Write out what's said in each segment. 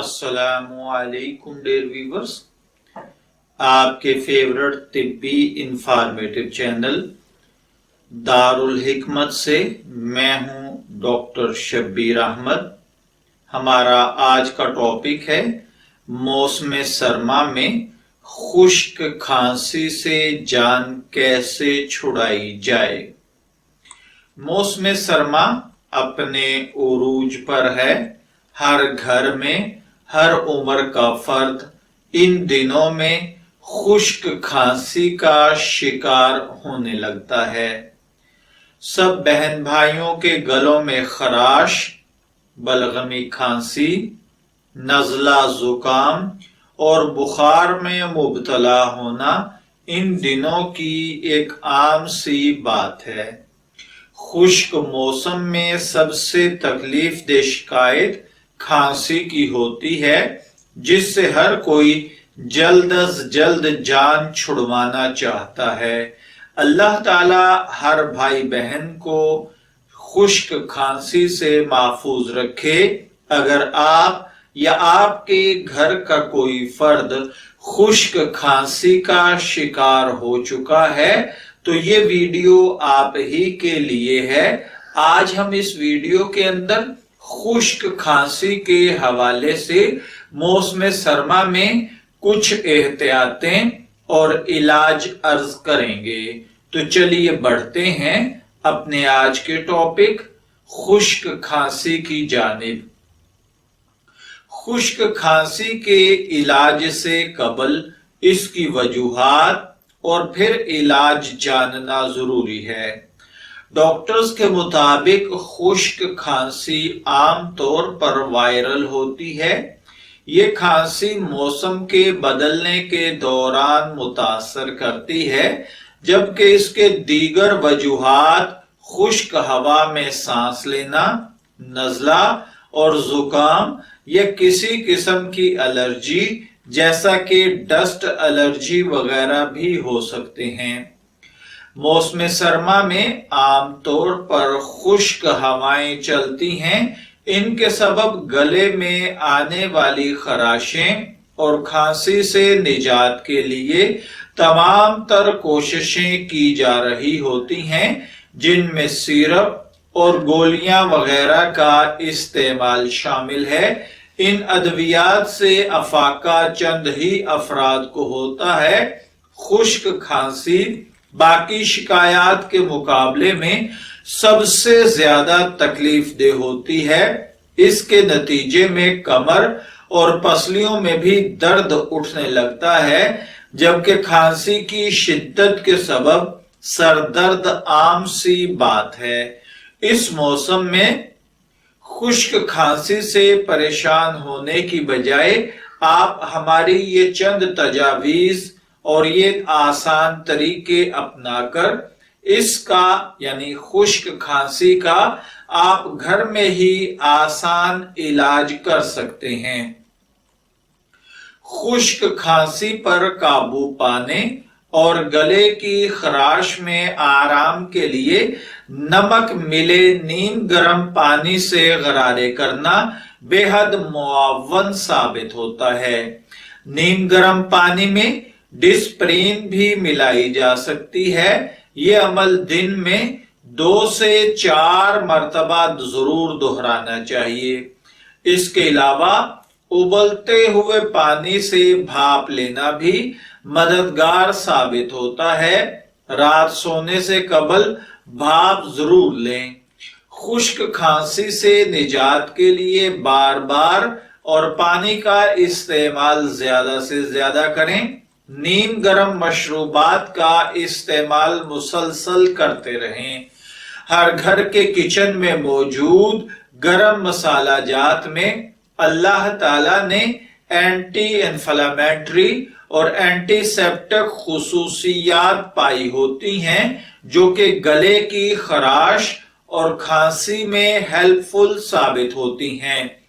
अस्सलामुअलैकुम dear viewers, आपके favourite तिब्बी informative channel Darul हिकमत से मैं हूं डॉक्टर शब्बीर अहमद। हमारा आज का टॉपिक है मौसम सरमा में खुश्क खांसी से जान कैसे छुड़ाई जाए। मौसम सरमा अपने उरूज पर है। हर घर में हर उम्र का फर्द इन दिनों में खुश्क खांसी का शिकार होने लगता है। सब बहन भाइयों के गलों में खराश, बलगमी खांसी, नज़ला जुकाम और बुखार में मुब्तला होना इन दिनों की एक आम सी बात है। खुश्क मौसम में सबसे तकलीफ दह शिकायत खांसी की होती है, जिससे हर कोई जल्द अज जल्द जान छुड़वाना चाहता है। अल्लाह ताला हर भाई बहन को खुश्क खांसी से महफूज रखे। अगर आप या आपके घर का कोई फर्द खुश्क खांसी का शिकार हो चुका है तो ये वीडियो आप ही के लिए है। आज हम इस वीडियो के अंदर खुश्क खांसी के हवाले से मौसम सरमा में कुछ एहतियातें और इलाज अर्ज करेंगे। तो चलिए बढ़ते हैं अपने आज के टॉपिक खुश्क खांसी की जानिब। खुश्क खांसी के इलाज से कबल इसकी वजूहात और फिर इलाज जानना जरूरी है। डॉक्टर्स के मुताबिक खुश्क खांसी आम तौर पर वायरल होती है। ये खांसी मौसम के बदलने के दौरान मुतासर करती है, जबकि इसके दीगर वजूहात खुश्क हवा में सांस लेना, नज़ला और जुकाम या किसी किस्म की एलर्जी जैसा कि डस्ट एलर्जी वगैरह भी हो सकते हैं। मौसम सरमा में आमतौर पर खुश्क हवाएं चलती हैं। इनके सबब गले में आने वाली खराशें और खांसी से निजात के लिए तमाम तर कोशिशें की जा रही होती हैं, जिनमें सिरप और गोलियां वगैरह का इस्तेमाल शामिल है। इन अद्वियात से अफाका चंद ही अफराद को होता है। खुश्क खांसी बाकी शिकायत के मुकाबले में सबसे ज्यादा तकलीफ देह होती है। इसके नतीजे में कमर और पसलियों में भी दर्द उठने लगता है, जबकि खांसी की शिद्दत के सबब सरदर्द आम सी बात है। इस मौसम में खुश्क खांसी से परेशान होने की बजाय आप हमारी ये चंद तजावीज और ये आसान तरीके अपनाकर इसका यानी खुश्क खांसी का आप घर में ही आसान इलाज कर सकते हैं। खुश्क खांसी पर काबू पाने और गले की खराश में आराम के लिए नमक मिले नीम गर्म पानी से गरारे करना बेहद मुआवन साबित होता है। नीम गर्म पानी में डिस्प्रिन भी मिलाई जा सकती है। ये अमल दिन में 2 से 4 मरतबा जरूर दोहराना चाहिए। इसके अलावा उबलते हुए पानी से भाप लेना भी मददगार साबित होता है। रात सोने से कबल भाप जरूर लें। खुश्क खांसी से निजात के लिए बार बार और पानी का इस्तेमाल ज्यादा से ज्यादा करें। नीम गर्म मशरूबात का इस्तेमाल मुसलसल करते रहें। हर घर के किचन में मौजूद गरम मसाला जात में अल्लाह ताला ने एंटी इन्फ्लेमेटरी और एंटीसेप्टिक खुसूसियात पाई होती हैं, जो कि गले की खराश और खांसी में हेल्पफुल साबित होती हैं।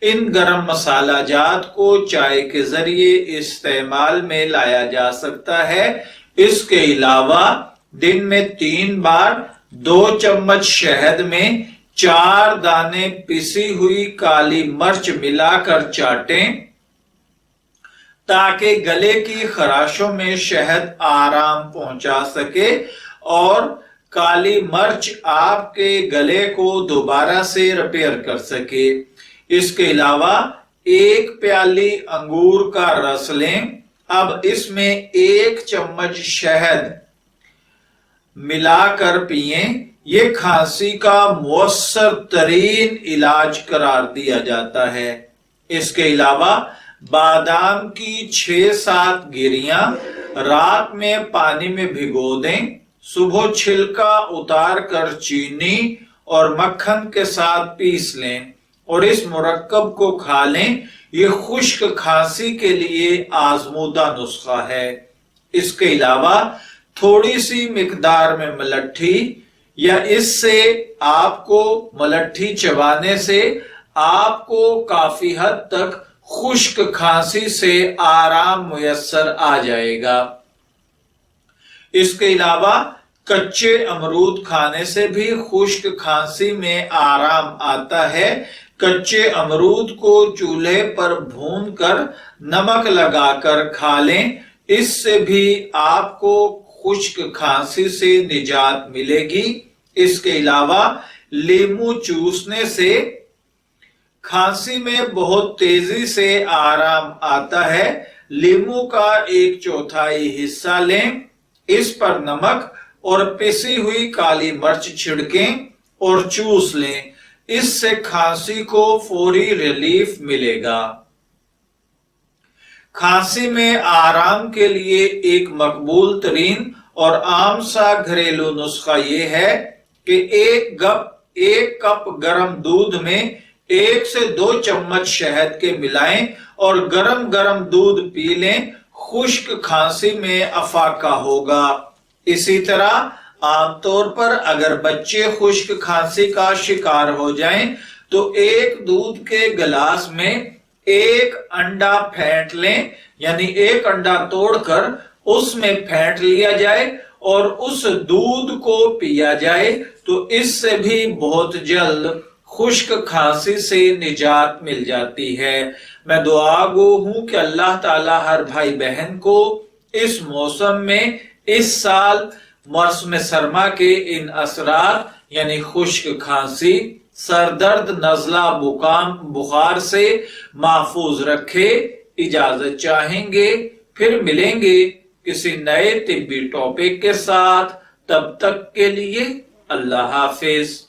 इन गरम मसाला जात को चाय के जरिए इस्तेमाल में लाया जा सकता है। इसके अलावा दिन में 3 बार 2 चम्मच शहद में 4 दाने पिसी हुई काली मिर्च मिलाकर चाटें ताकि गले की खराशों में शहद आराम पहुंचा सके और काली मिर्च आपके गले को दोबारा से रिपेयर कर सके। इसके अलावा 1 प्याली अंगूर का रस लें। अब इसमें 1 चम्मच शहद मिलाकर पिएं। ये खांसी का मुअस्सर तरीन इलाज करार दिया जाता है। इसके अलावा बादाम की 6-7 गिरियां रात में पानी में भिगो दें। सुबह छिलका उतार कर चीनी और मक्खन के साथ पीस लें और इस मुरक्कब को खा लें। ये खुश्क खांसी के लिए आजमूदा नुस्खा है। इसके अलावा थोड़ी सी मिकदार में मलट्ठी या इससे आपको मलट्ठी चबाने से आपको काफी हद तक खुश्क खांसी से आराम मुयस्सर आ जाएगा। इसके अलावा कच्चे अमरूद खाने से भी खुश्क खांसी में आराम आता है। कच्चे अमरूद को चूल्हे पर भूनकर नमक लगाकर खा लें। इससे भी आपको खुश्क खांसी से निजात मिलेगी। इसके अलावा लीमू चूसने से खांसी में बहुत तेजी से आराम आता है। लीमू का 1/4 हिस्सा लें, इस पर नमक और पिसी हुई काली मिर्च छिड़कें और चूस लें। इससे खांसी को फौरी रिलीफ मिलेगा। खांसी में आराम के लिए एक मकबूल तरीन और आम सा घरेलू नुस्खा ये है कि 1 कप गर्म दूध में 1 से 2 चम्मच शहद के मिलाएं और गरम गरम दूध पी लें। खुश्क खांसी में अफाका होगा। इसी तरह आमतौर पर अगर बच्चे खुश्क खांसी का शिकार हो जाएं तो 1 दूध के गिलास में 1 अंडा फेंट लें, यानी 1 अंडा तोड़कर उसमें फेंट लिया जाए और उस दूध को पिया जाए तो इससे भी बहुत जल्द खुश्क खांसी से निजात मिल जाती है। मैं दुआ गो हूं कि अल्लाह ताला हर भाई बहन को इस मौसम में इस साल मौसम सरमा के इन असरात यानी खुश्क खांसी, सरदर्द, नजला, बुखार से महफूज रखे। इजाजत चाहेंगे, फिर मिलेंगे किसी नए तिब्बी टॉपिक के साथ। तब तक के लिए अल्लाह हाफिज।